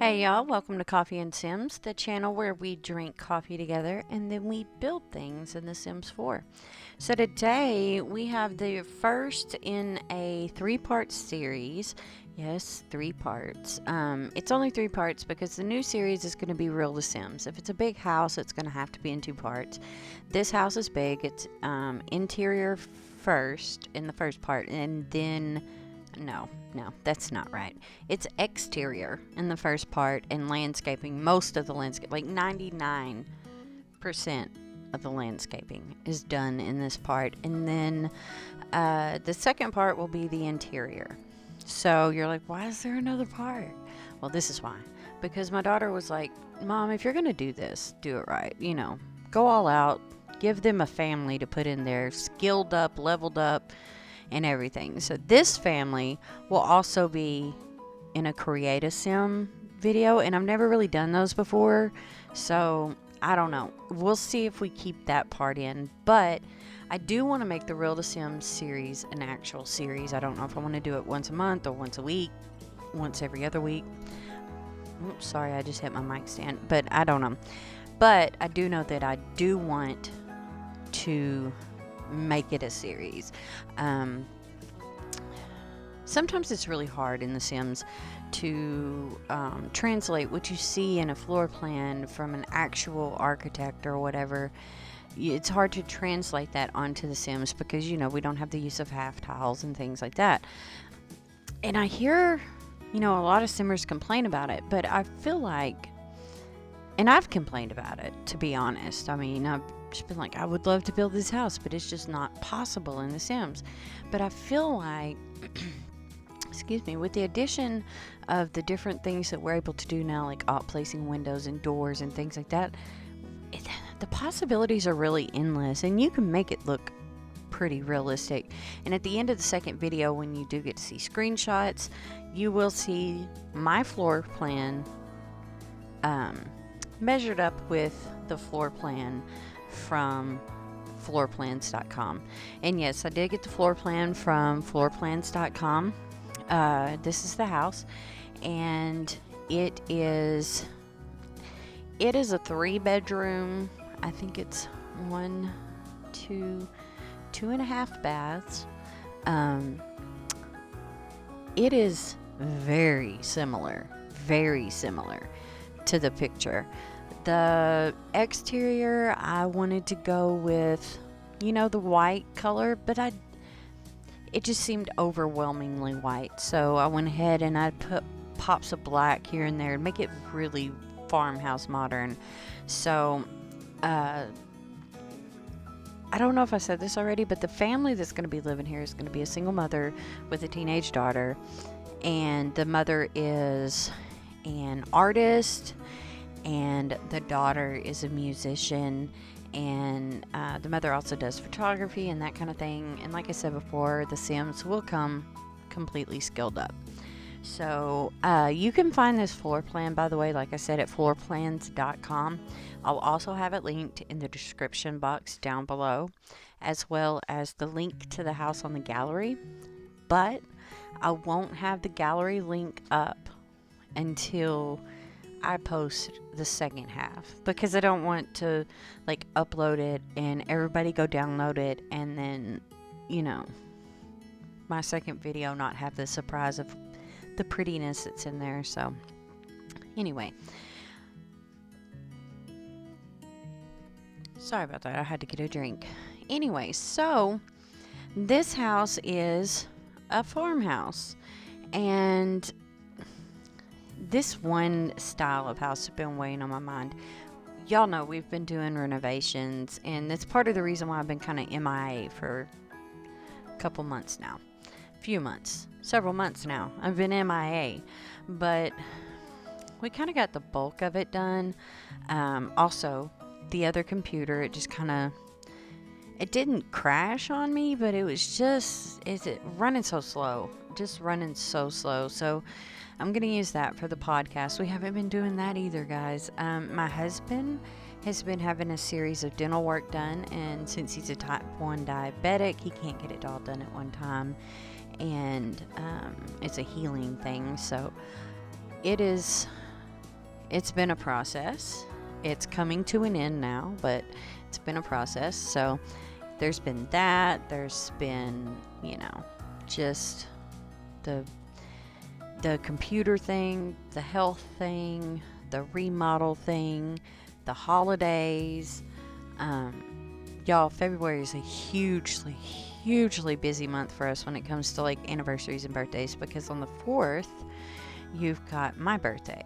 Hey y'all, welcome to Coffee and Sims, the channel where we drink coffee together and then we build things in The Sims 4. So today we have the first in a 3-part series. Yes, 3 parts. It's only 3 parts because the new series is going to be Real The Sims. If it's a big house, it's going to have to be in 2 parts. This house is big. It's interior first in the first part, and then no, that's not right. It's exterior in the first part and landscaping. Most of the landscape, like 99% of the landscaping is done in this part. And then the second part will be the interior. So you're like, why is there another part? Well, this is why. Because my daughter was like, Mom, if you're going to do this, do it right. Go all out. Give them a family to put in there, skilled up, leveled up, and everything. So this family will also be in a Create a Sim video, and I've never really done those before, so I don't know. We'll see if we keep that part in, but I do want to make the Real to Sims series an actual series. I don't know if I want to do it once a month or once a week, once every other week. Oops, sorry, I just hit my mic stand, but I don't know. But I do know that I do want to make it a series. Sometimes it's really hard in The Sims to translate what you see in a floor plan from an actual architect or whatever. It's hard to translate that onto The Sims because, we don't have the use of half tiles and things like that. And I hear, a lot of Simmers complain about it, but I feel like, and I've complained about it, to be honest. I mean, I've just been like, I would love to build this house, but it's just not possible in The Sims. But I feel like, excuse me, with the addition of the different things that we're able to do now, like placing windows and doors and things like that, the possibilities are really endless, and you can make it look pretty realistic. And at the end of the second video, when you do get to see screenshots, you will see my floor plan measured up with the floor plan from floorplans.com. And yes, I did get the floor plan from floorplans.com. This is the house, and it is a 3-bedroom. I think it's 1, 2, 2.5 baths. It is very similar to the picture. The exterior, I wanted to go with, the white color, but it just seemed overwhelmingly white. So I went ahead and I put pops of black here and there and make it really farmhouse modern. So, I don't know if I said this already, but the family that's going to be living here is going to be a single mother with a teenage daughter. And the mother is an artist, and the daughter is a musician, and the mother also does photography and that kind of thing. And like I said before, the Sims will come completely skilled up. So you can find this floor plan, by the way, like I said, at floorplans.com. I'll also have it linked in the description box down below, as well as the link to the house on the gallery. But I won't have the gallery link up until I post the second half, because I don't want to upload it and everybody go download it and then my second video not have the surprise of the prettiness that's in there. So anyway, sorry about that, I had to get a drink. Anyway, so this house is a farmhouse, and this one style of house has been weighing on my mind. Y'all know we've been doing renovations, and that's part of the reason why I've been kind of MIA for a couple months now. Several months now. I've been MIA, but we kind of got the bulk of it done. Also, the other computer, it didn't crash on me, but it was running so slow. So I'm going to use that for the podcast. We haven't been doing that either, guys. My husband has been having a series of dental work done, and since he's a type 1 diabetic, he can't get it all done at one time. And it's a healing thing, so it is it's been a process. It's coming to an end now, but it's been a process. So there's been that. There's been, just the computer thing, the health thing, the remodel thing, the holidays. Y'all, February is a hugely busy month for us when it comes to like anniversaries and birthdays, because on the 4th, you've got my birthday.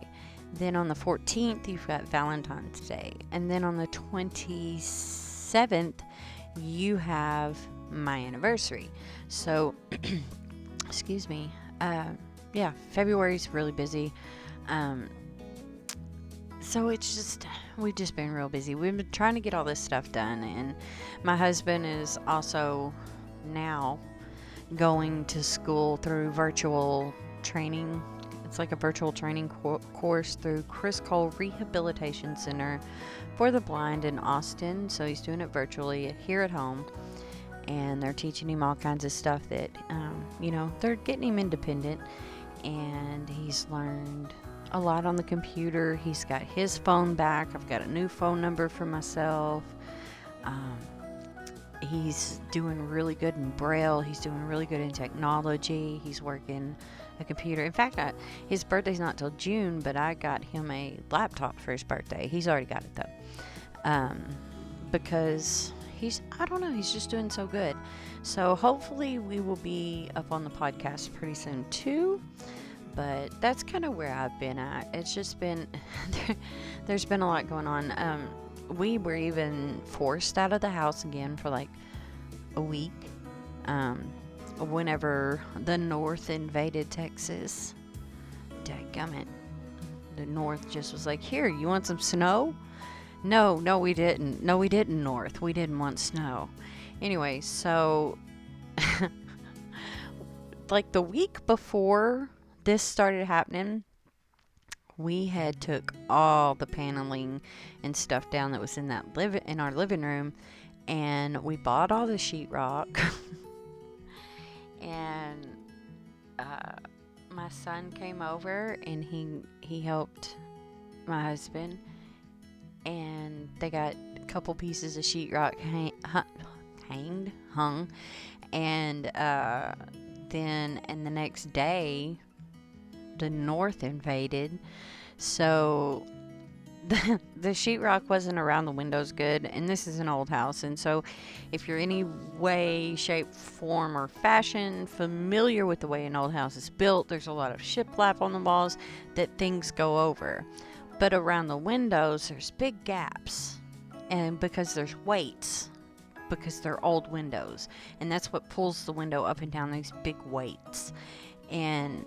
Then on the 14th, you've got Valentine's Day. And then on the 27th, you have my anniversary. So, excuse me. Yeah, February's really busy. So we've just been real busy. We've been trying to get all this stuff done. And my husband is also now going to school through virtual training. It's like a virtual training course through Chris Cole Rehabilitation Center for the Blind in Austin. So he's doing it virtually here at home. And they're teaching him all kinds of stuff that, they're getting him independent. And he's learned a lot on the computer. He's got his phone back. I've got a new phone number for myself. He's doing really good in Braille. He's doing really good in technology. He's working a computer. In fact, his birthday's not till June, but I got him a laptop for his birthday. He's already got it though. Because he's just doing so good. So hopefully we will be up on the podcast pretty soon too. But that's kind of where I've been at. It's just been, there's been a lot going on. We were even forced out of the house again for like a week. Whenever the North invaded Texas. Dadgummit. The North just was like, here, you want some snow? No, we didn't. No, we didn't, North. We didn't want snow. Anyway, so, like the week before this started happening, we had took all the paneling and stuff down that was in our living room, and we bought all the sheetrock. And my son came over and he helped my husband, and they got a couple pieces of sheetrock hung, and then the next day the North invaded, so the sheetrock wasn't around the windows good, and this is an old house, and so if you're any way, shape, form, or fashion familiar with the way an old house is built, there's a lot of shiplap on the walls that things go over, but around the windows there's big gaps, and because there's weights, because they're old windows, and that's what pulls the window up and down, these big weights. And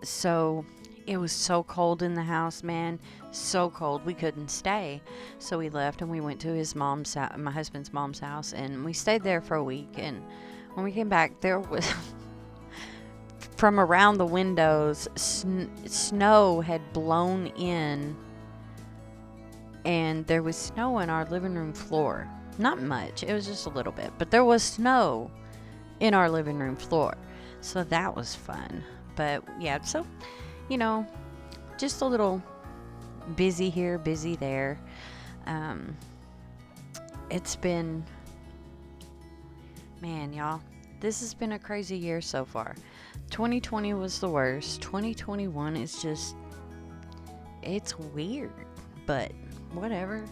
so it was so cold in the house, man, so cold we couldn't stay. So we left and we went to my husband's mom's house, and we stayed there for a week. And when we came back, there was from around the windows, snow had blown in, and there was snow on our living room floor. Not much, it was just a little bit, but there was snow in our living room floor, so that was fun. But yeah, so just a little busy here, busy there. It's been, man, y'all, this has been a crazy year so far. 2020 was the worst. 2021 is just, it's weird, but whatever.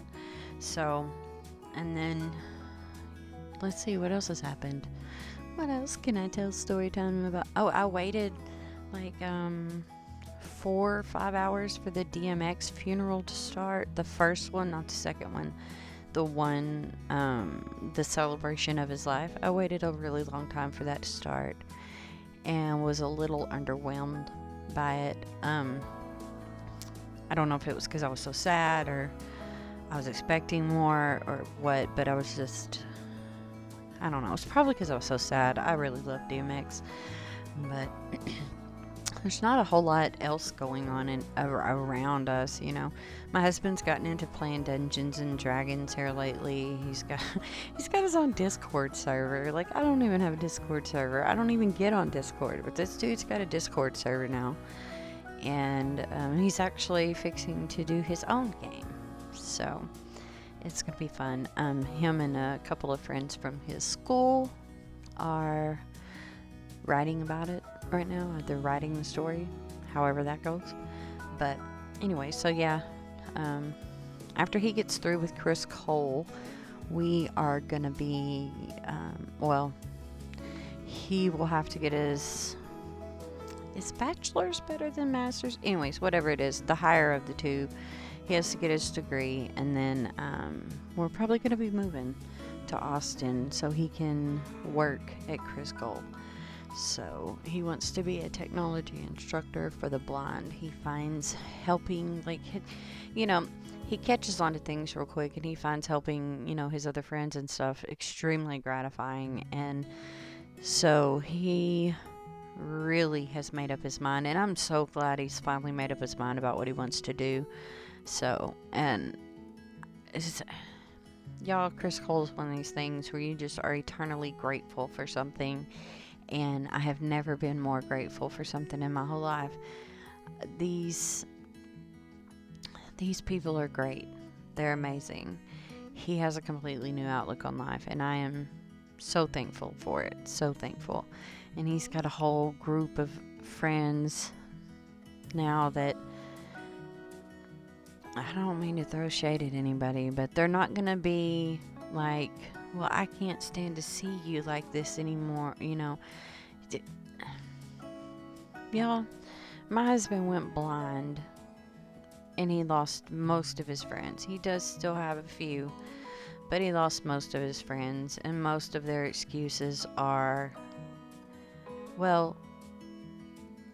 So, and then let's see what else has happened. What else can I tell story time about? Oh, I waited like 4 or 5 hours for the DMX funeral to start. The first one, not the second one. The one, the celebration of his life. I waited a really long time for that to start, and was a little underwhelmed by it. I don't know if it was because I was so sad, or I was expecting more, or what, but I was just, I don't know. It's probably because I was so sad. I really love DMX, but there's not a whole lot else going on around us, My husband's gotten into playing Dungeons and Dragons here lately. He's got his own Discord server. Like, I don't even have a Discord server. I don't even get on Discord, but this dude's got a Discord server now. and he's actually fixing to do his own game. So it's going to be fun. Him and a couple of friends from his school are writing about it right now. They're writing the story, however that goes. But anyway, so yeah, after he gets through with Chris Cole, we are going to be, well, he will have to get his, is bachelor's better than master's? Anyways, whatever it is, the higher of the two, he has to get his degree, and then we're probably going to be moving to Austin so he can work at Chris Cole. So he wants to be a technology instructor for the blind. He finds helping, like, you know, he catches on to things real quick, and he finds helping, you know, his other friends and stuff extremely gratifying. And so he really has made up his mind, and I'm so glad he's finally made up his mind about what he wants to do. So, and y'all, Chris Cole's one of these things where you just are eternally grateful for something, and I have never been more grateful for something in my whole life. These people are great. They're amazing. He has a completely new outlook on life, and I am so thankful for it. So thankful. And he's got a whole group of friends now that, I don't mean to throw shade at anybody, but they're not going to be like, well, I can't stand to see you like this anymore, you know. Y'all, my husband went blind, and he lost most of his friends. He does still have a few, but he lost most of his friends, and most of their excuses are, well,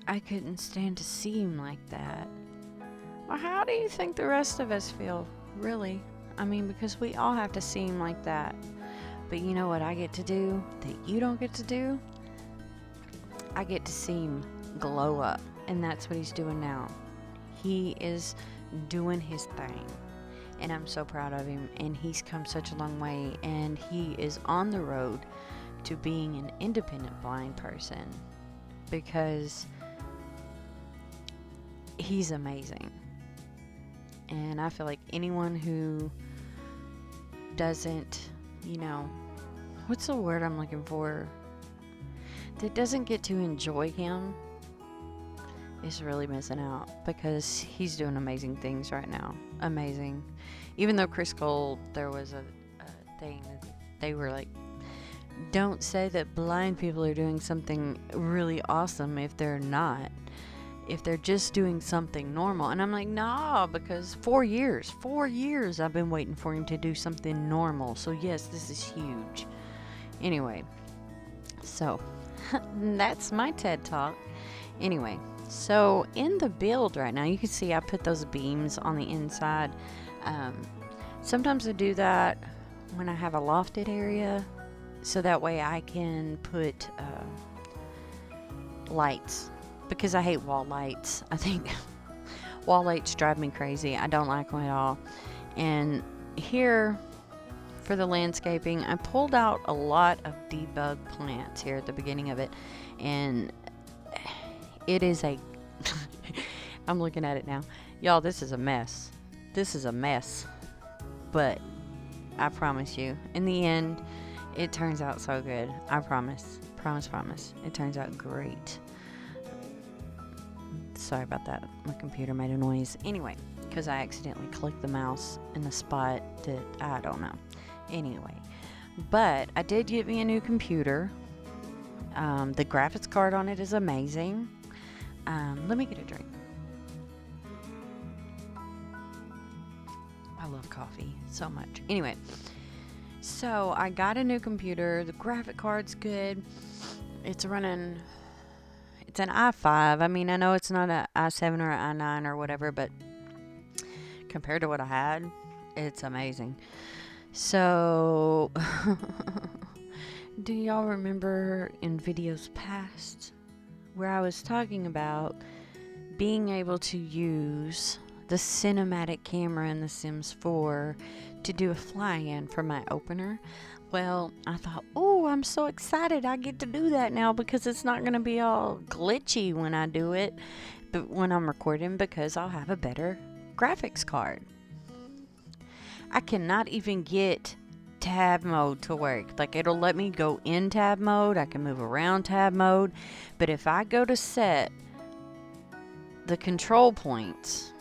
I couldn't stand to see him like that. Well, how do you think the rest of us feel, really? I mean, because we all have to see him like that. But you know what I get to do that you don't get to do? I get to see him glow up, and that's what he's doing now. He is doing his thing, and I'm so proud of him, and he's come such a long way, and he is on the road to being an independent blind person, because he's amazing. And I feel like anyone who doesn't, you know, what's the word I'm looking for, that doesn't get to enjoy him is really missing out, because he's doing amazing things right now. Amazing. Even though Chris Cole, there was a thing that they were like, don't say that blind people are doing something really awesome if they're not. If they're just doing something normal. And I'm like, nah, because 4 years I've been waiting for him to do something normal. So yes, this is huge. Anyway, so that's my TED Talk. Anyway, so in the build right now, you can see I put those beams on the inside. Sometimes I do that when I have a lofted area, so that way I can put lights, because I hate wall lights. I think wall lights drive me crazy. I don't like them at all. And here for the landscaping, I pulled out a lot of debug plants here at the beginning of it, and it is a I'm looking at it now. Y'all, this is a mess. This is a mess. But I promise you, in the end, it turns out so good. I promise. Promise. It turns out great. Sorry about that. My computer made a noise. Anyway, because I accidentally clicked the mouse in the spot that I don't know. Anyway, but I did get me a new computer. The graphics card on it is amazing. Let me get a drink. I love coffee so much. Anyway, so I got a new computer. The graphic card's good. It's running, it's an i5. I mean, I know it's not an i7 or an i9 or whatever, but compared to what I had, it's amazing. So, do y'all remember in videos past where I was talking about being able to use the cinematic camera in The Sims 4 to do a fly-in for my opener? Well, I thought, oh, I'm so excited I get to do that now because it's not going to be all glitchy when I do it, but when I'm recording, because I'll have a better graphics card. I cannot even get tab mode to work. Like, it'll let me go in tab mode. I can move around tab mode. But if I go to set the control points,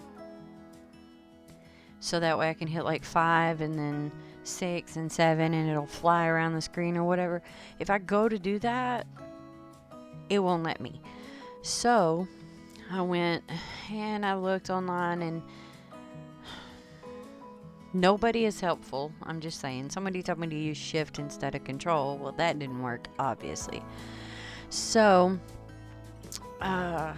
so that way I can hit like 5 and then 6 and 7 and it'll fly around the screen or whatever. If I go to do that, it won't let me. So I went and I looked online, and nobody is helpful. I'm just saying. Somebody told me to use shift instead of control. Well, that didn't work, obviously. So I'm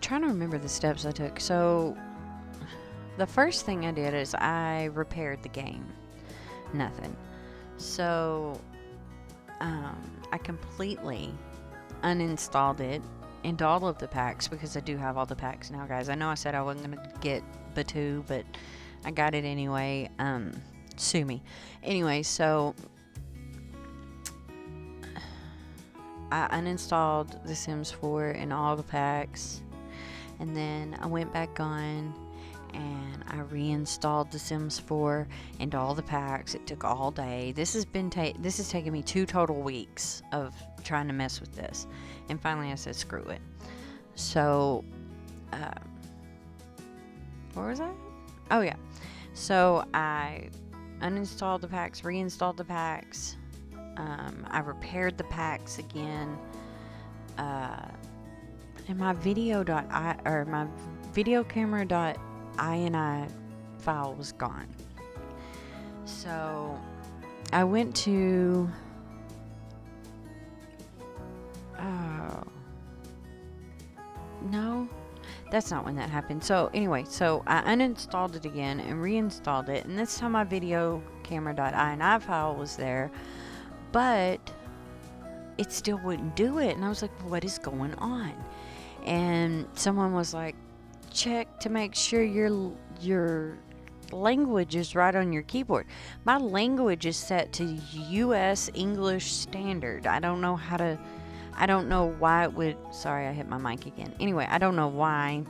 trying to remember the steps I took. So the first thing I did is I repaired the game. Nothing. So I completely uninstalled it and all of the packs, because I do have all the packs now, guys. I know I said I wasn't going to get Batu, but I got it anyway. Sue me. Anyway, so I uninstalled The Sims 4 and all the packs, and then I went back on and I reinstalled The Sims 4 and all the packs. It took all day. This has taken me 2 total weeks of trying to mess with this, and finally I said screw it. So where was I? Oh yeah. So I uninstalled the packs, reinstalled the packs. I repaired the packs again, and my video camera.ini file was gone. So I went to no, that's not when that happened. So anyway, so I uninstalled it again and reinstalled it, and this time my video camera.ini file was there, but it still wouldn't do it. And I was like, what is going on? And someone was like, check to make sure your language is right on your keyboard. My language is set to US English Standard. I don't know why it would, sorry, I hit my mic again. Anyway, I don't know why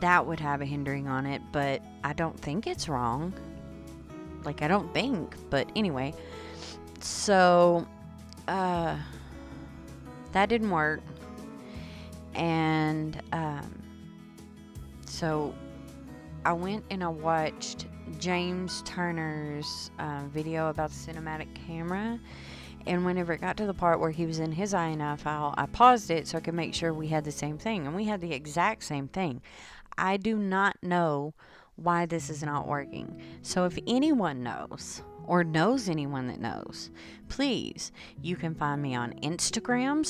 that would have a hindering on it, but I don't think it's wrong. Like, I don't think, but anyway. So, that didn't work. And, so I went and I watched James Turner's video about the cinematic camera. And whenever it got to the part where he was in his INI file, I paused it so I could make sure we had the same thing. And we had the exact same thing. I do not know why this is not working. So if anyone knows, or knows anyone that knows, please, you can find me on Instagram,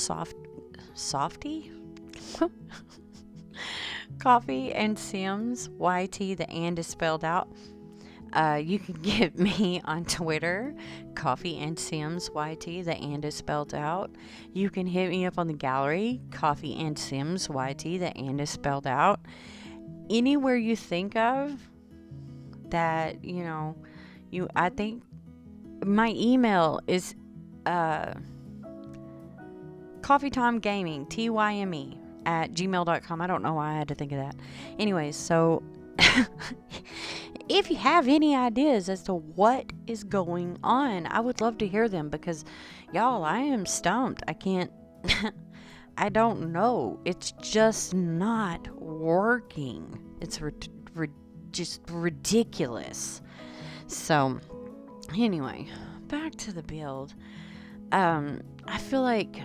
Softy? Coffee and Sims, YT, the and is spelled out. You can get me on Twitter, Coffee and Sims, YT, the and is spelled out. You can hit me up on the gallery, Coffee and Sims, YT, the and is spelled out. Anywhere you think of that, I think my email is coffeetimegaming, TYME, @gmail.com. I don't know why I had to think of that. Anyways, so if you have any ideas as to what is going on, I would love to hear them, because y'all, I am stumped. I can't I don't know. It's just not working. It's just ridiculous. So anyway, back to the build. I feel like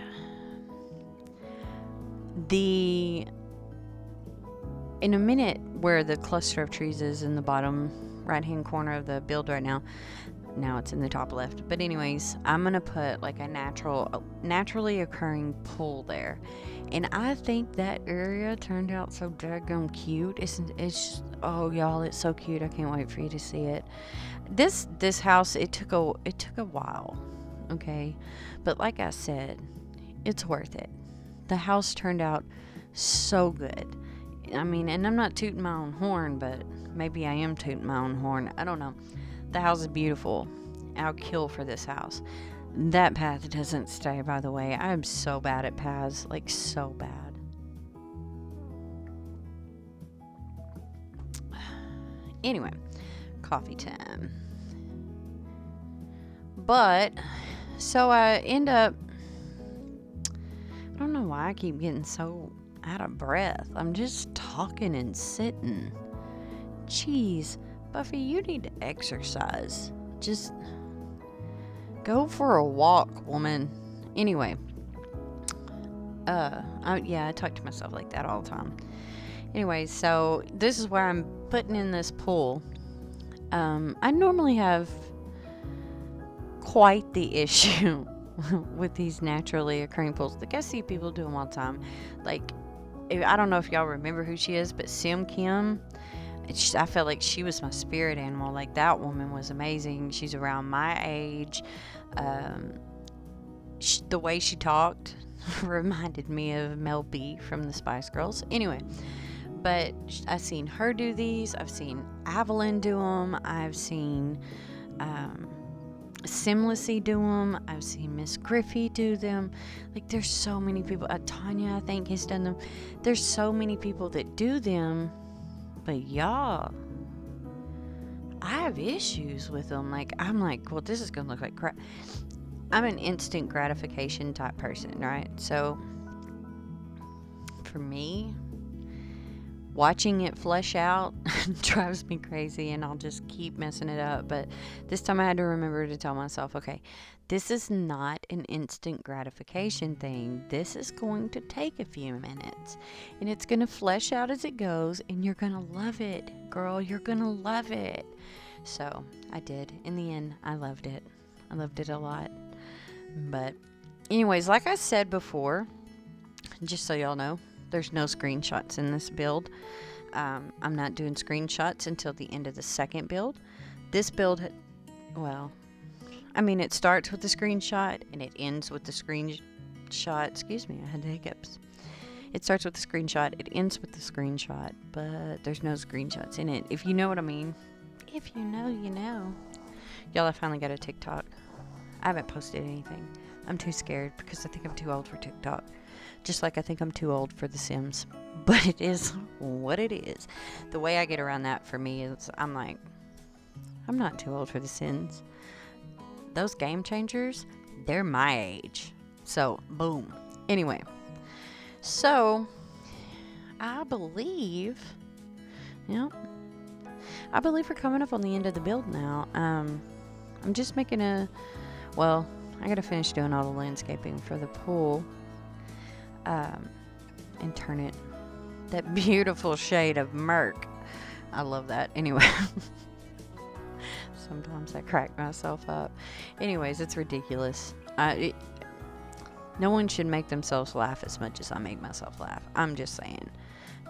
in a minute where the cluster of trees is in the bottom right hand corner of the build right now it's in the top left, but anyways, I'm gonna put like a naturally occurring pool there, and I think that area turned out so daggone cute. It's just, oh y'all, it's so cute. I can't wait for you to see it. This house, it took a while, okay, but like I said, it's worth it. The house turned out so good. I mean, and I'm not tooting my own horn, but maybe I am tooting my own horn. I don't know. The house is beautiful. I'll kill for this house. That path doesn't stay, by the way. I'm so bad at paths. Like, so bad. Anyway, coffee time. But, so I end up... I don't know why I keep getting so out of breath. I'm just talking and sitting. Jeez, Buffy, you need to exercise. Just go for a walk, woman. Anyway, I talk to myself like that all the time. Anyway, so this is where I'm putting in this pool. I normally have quite the issue with these naturally occurring pools. Like, I see people do them all the time. Like, I don't know if y'all remember who she is, but Sim Kim, I felt like she was my spirit animal. Like, that woman was amazing. She's around my age. The way she talked reminded me of Mel B from the Spice Girls. Anyway, but I've seen her do these. I've seen Evelyn do them. I've seen Simlessy do them. I've seen Miss Griffey do them. Like, there's so many people. Tanya, I think, has done them. There's so many people that do them. But y'all, I have issues with them. Like, I'm like, well, this is going to look like crap. I'm an instant gratification type person, right? So, for me, watching it flesh out drives me crazy, and I'll just keep messing it up. But this time I had to remember to tell myself, okay, this is not an instant gratification thing. This is going to take a few minutes, and it's going to flesh out as it goes, and you're going to love it, girl. You're going to love it. So I did. In the end, I loved it. I loved it a lot. But anyways, like I said before, just so y'all know, there's no screenshots in this build. I'm not doing screenshots until the end of the second build. This build, it starts with the screenshot and it ends with the screenshot. Excuse me, I had the hiccups. It starts with the screenshot, it ends with the screenshot, but there's no screenshots in it. If you know what I mean. If you know, you know. Y'all, I finally got a TikTok. I haven't posted anything. I'm too scared because I think I'm too old for TikTok. Just like I think I'm too old for The Sims. But it is what it is. The way I get around that for me is I'm like, I'm not too old for The Sims. Those game changers, they're my age. So, boom. Anyway. So, I believe we're coming up on the end of the build now. I'm just making I gotta finish doing all the landscaping for the pool. And turn it that beautiful shade of murk. I love that. Anyway, sometimes I crack myself up. Anyways, it's ridiculous. No one should make themselves laugh as much as I make myself laugh. I'm just saying.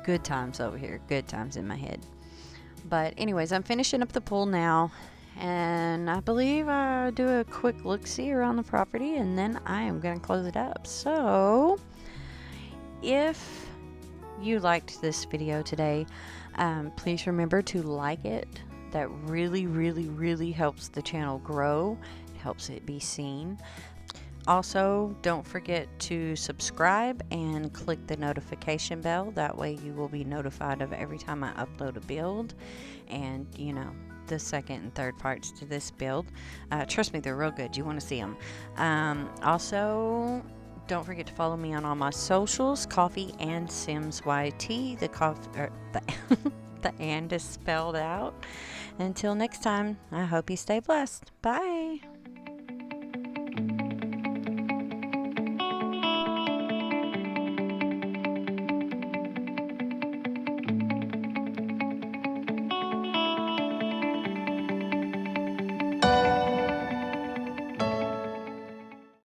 Good times over here. Good times in my head. But anyways, I'm finishing up the pool now. And I believe I'll do a quick look-see around the property. And then I am going to close it up. So, if you liked this video today, please remember to like it. That really, really, really helps the channel grow. It helps it be seen. Also, don't forget to subscribe and click the notification bell. That way you will be notified of every time I upload a build. And, the second and third parts to this build. Trust me, they're real good. You want to see them. Also, don't forget to follow me on all my socials, coffeeandsimsyt. The and is spelled out. Until next time, I hope you stay blessed. Bye.